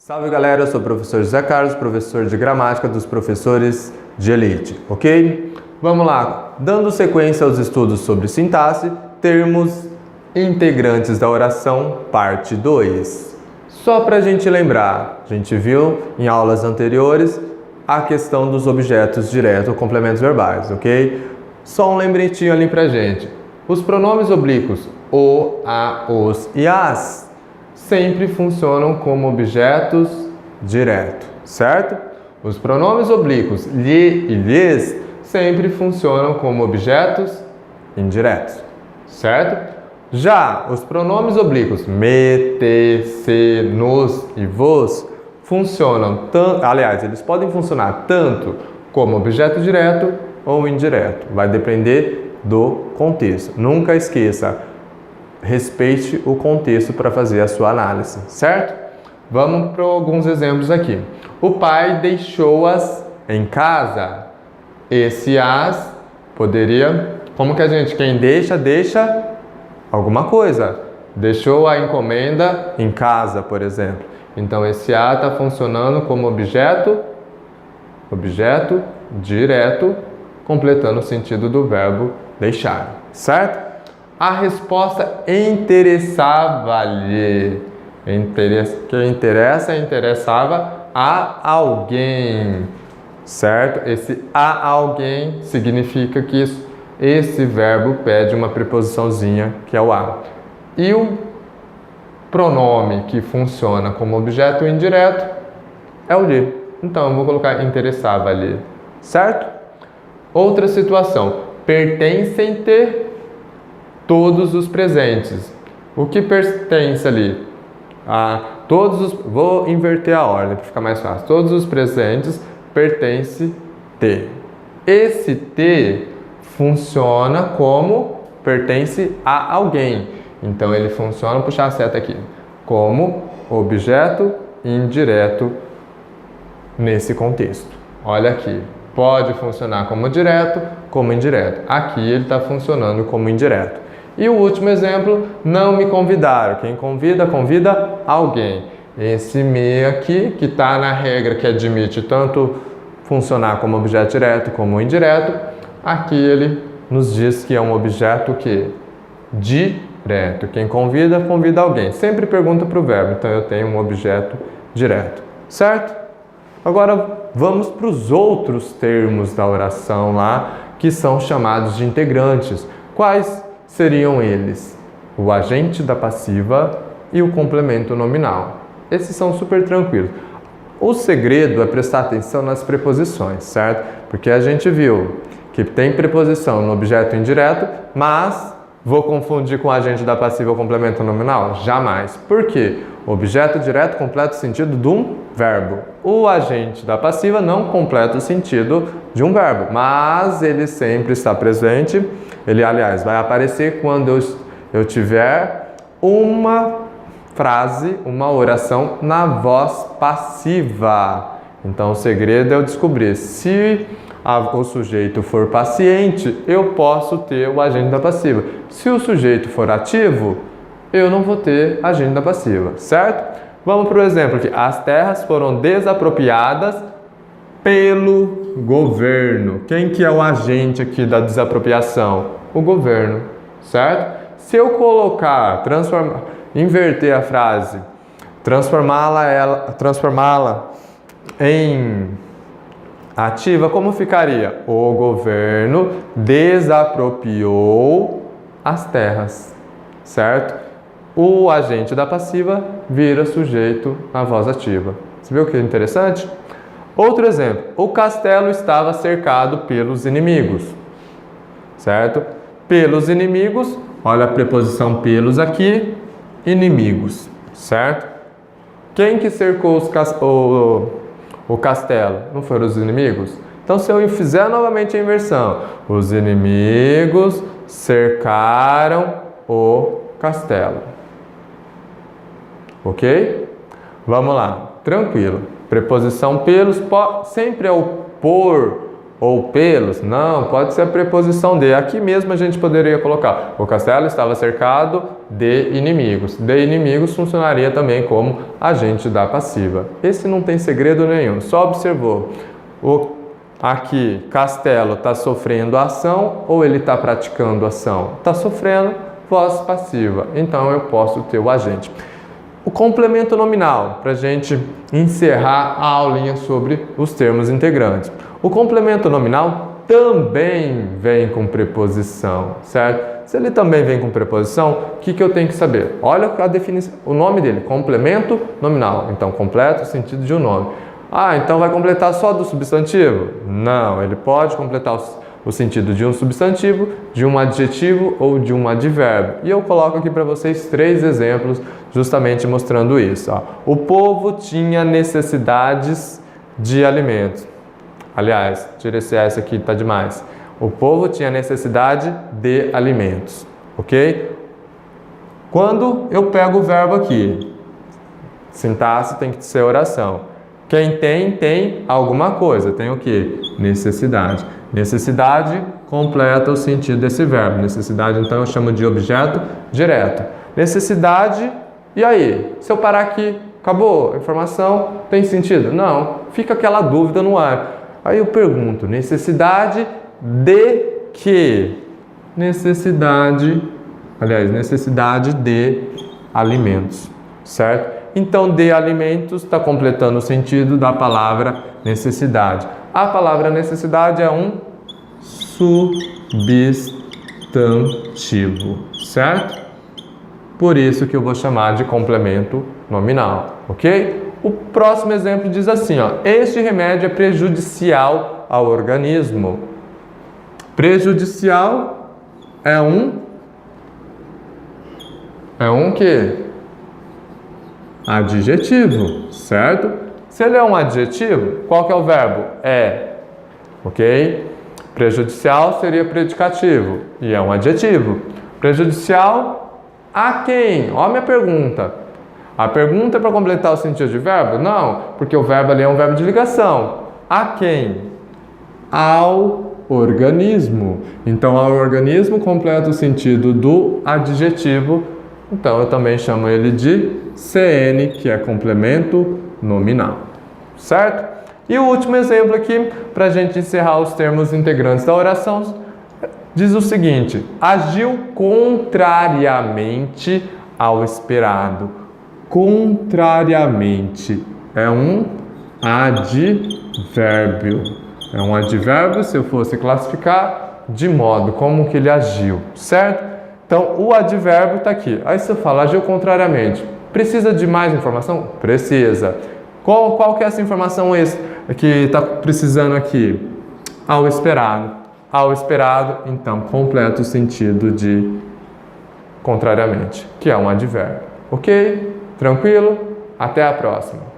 Salve galera, eu sou o professor José Carlos, professor de gramática dos professores de elite, ok? Vamos lá, dando sequência aos estudos sobre sintaxe, termos integrantes da oração, parte 2. Só para a gente lembrar, a gente viu em aulas anteriores a questão dos objetos diretos ou complementos verbais, ok? Só um lembretinho ali pra gente. Os pronomes oblíquos o, a, os e as sempre funcionam como objetos diretos, certo? Os pronomes oblíquos lhe e lhes sempre funcionam como objetos indiretos, certo? Já os pronomes oblíquos me, te, se, nos e vos funcionam aliás, eles podem funcionar tanto como objeto direto ou indireto. Vai depender do contexto. Nunca esqueça, respeite o contexto para fazer a sua análise, certo? Vamos para alguns exemplos aqui. O pai deixou-as em casa. Esse as poderia... Como que a gente, quem deixa, deixa alguma coisa. Deixou a encomenda em casa, por exemplo. Então, esse a está funcionando como objeto direto, completando o sentido do verbo deixar, certo? A resposta interessava-lhe. Quem interessava a alguém, certo? Esse a alguém significa que esse verbo pede uma preposiçãozinha, que é o a. E o pronome que funciona como objeto indireto é o lhe. Então, eu vou colocar interessava-lhe, certo? Outra situação. Pertencem-te todos os presentes. O que pertence ali? Vou inverter a ordem para ficar mais fácil. Todos os presentes pertence-te. Esse te funciona como pertence a alguém. Então, ele funciona, puxar a seta aqui, como objeto indireto nesse contexto. Olha aqui, pode funcionar como direto, como indireto. Aqui ele está funcionando como indireto. E o último exemplo, não me convidaram. Quem convida, convida alguém. Esse me aqui, que está na regra que admite tanto funcionar como objeto direto como indireto, aqui ele nos diz que é um objeto que direto. Quem convida, convida alguém. Sempre pergunta para o verbo, então eu tenho um objeto direto, certo? Agora vamos para os outros termos da oração lá, que são chamados de integrantes. Quais seriam eles? O agente da passiva e o complemento nominal. Esses são super tranquilos. O segredo é prestar atenção nas preposições, certo? Porque a gente viu que tem preposição no objeto indireto, mas vou confundir com o agente da passiva ou complemento nominal? Jamais. Por quê? O objeto direto completa o sentido de um verbo. O agente da passiva não completa o sentido de um verbo, mas ele sempre está presente. Ele, aliás, vai aparecer quando eu tiver uma frase, uma oração na voz passiva. Então, o segredo é eu descobrir se o sujeito for paciente, eu posso ter o agente da passiva. Se o sujeito for ativo, eu não vou ter agente da passiva, certo? Vamos para o exemplo aqui. As terras foram desapropriadas pelo governo. Quem que é o agente aqui da desapropriação? O governo, certo? Se eu colocar, inverter a frase, transformá-la em ativa, como ficaria? O governo desapropriou as terras, certo? O agente da passiva vira sujeito na voz ativa. Você viu que interessante? Outro exemplo. O castelo estava cercado pelos inimigos, certo? Pelos inimigos, olha a preposição pelos aqui, inimigos, certo? Quem que cercou o castelo? Não foram os inimigos? Então, se eu fizer novamente a inversão, os inimigos cercaram o castelo. Ok? Vamos lá, tranquilo. Preposição pelos sempre é o por ou pelos? Não, pode ser a preposição de. Aqui mesmo a gente poderia colocar: o castelo estava cercado de inimigos. De inimigos funcionaria também como agente da passiva. Esse não tem segredo nenhum, só observou. Aqui, castelo está sofrendo ação ou ele está praticando ação? Está sofrendo, voz passiva. Então eu posso ter o agente. O complemento nominal, para a gente encerrar a aulinha sobre os termos integrantes. O complemento nominal também vem com preposição, certo? Se ele também vem com preposição, o que eu tenho que saber? Olha a definição, o nome dele, complemento nominal. Então, completa o sentido de um nome. Ah, então vai completar só do substantivo? Não, ele pode completar o sentido de um substantivo, de um adjetivo ou de um advérbio. E eu coloco aqui para vocês 3 exemplos justamente mostrando isso. Ó. O povo tinha necessidades de alimentos. Aliás, tira esse S aqui, tá demais. O povo tinha necessidade de alimentos, ok? Quando eu pego o verbo aqui, sintaxe tem que ser oração. Quem tem alguma coisa, tem o quê? Necessidade. Necessidade completa o sentido desse verbo. Necessidade, então, eu chamo de objeto direto. Necessidade, e aí? Se eu parar aqui, acabou a informação? Tem sentido? Não. Fica aquela dúvida no ar. Aí eu pergunto, necessidade de quê? Necessidade de alimentos, certo? Então, de alimentos está completando o sentido da palavra necessidade. A palavra necessidade é um substantivo, certo? Por isso que eu vou chamar de complemento nominal, ok? O próximo exemplo diz assim, ó, este remédio é prejudicial ao organismo. Prejudicial é um quê? Adjetivo, certo? Se ele é um adjetivo, qual que é o verbo? É, ok? Prejudicial seria predicativo e é um adjetivo. Prejudicial a quem? Ó a minha pergunta. A pergunta é para completar o sentido de verbo? Não, porque o verbo ali é um verbo de ligação. A quem? Ao organismo. Então, ao organismo completa o sentido do adjetivo. Então, eu também chamo ele de CN, que é complemento nominal, certo? E o último exemplo aqui, para a gente encerrar os termos integrantes da oração, diz o seguinte: agiu contrariamente ao esperado. Contrariamente é um advérbio. É um advérbio, se eu fosse classificar, de modo como que ele agiu, certo? Então, o advérbio está aqui. Aí você fala, agiu contrariamente. Precisa de mais informação? Precisa. Qual que é essa informação que está precisando aqui? Ao esperado. Ao esperado, então, completa o sentido de contrariamente, que é um advérbio. Ok? Tranquilo? Até a próxima.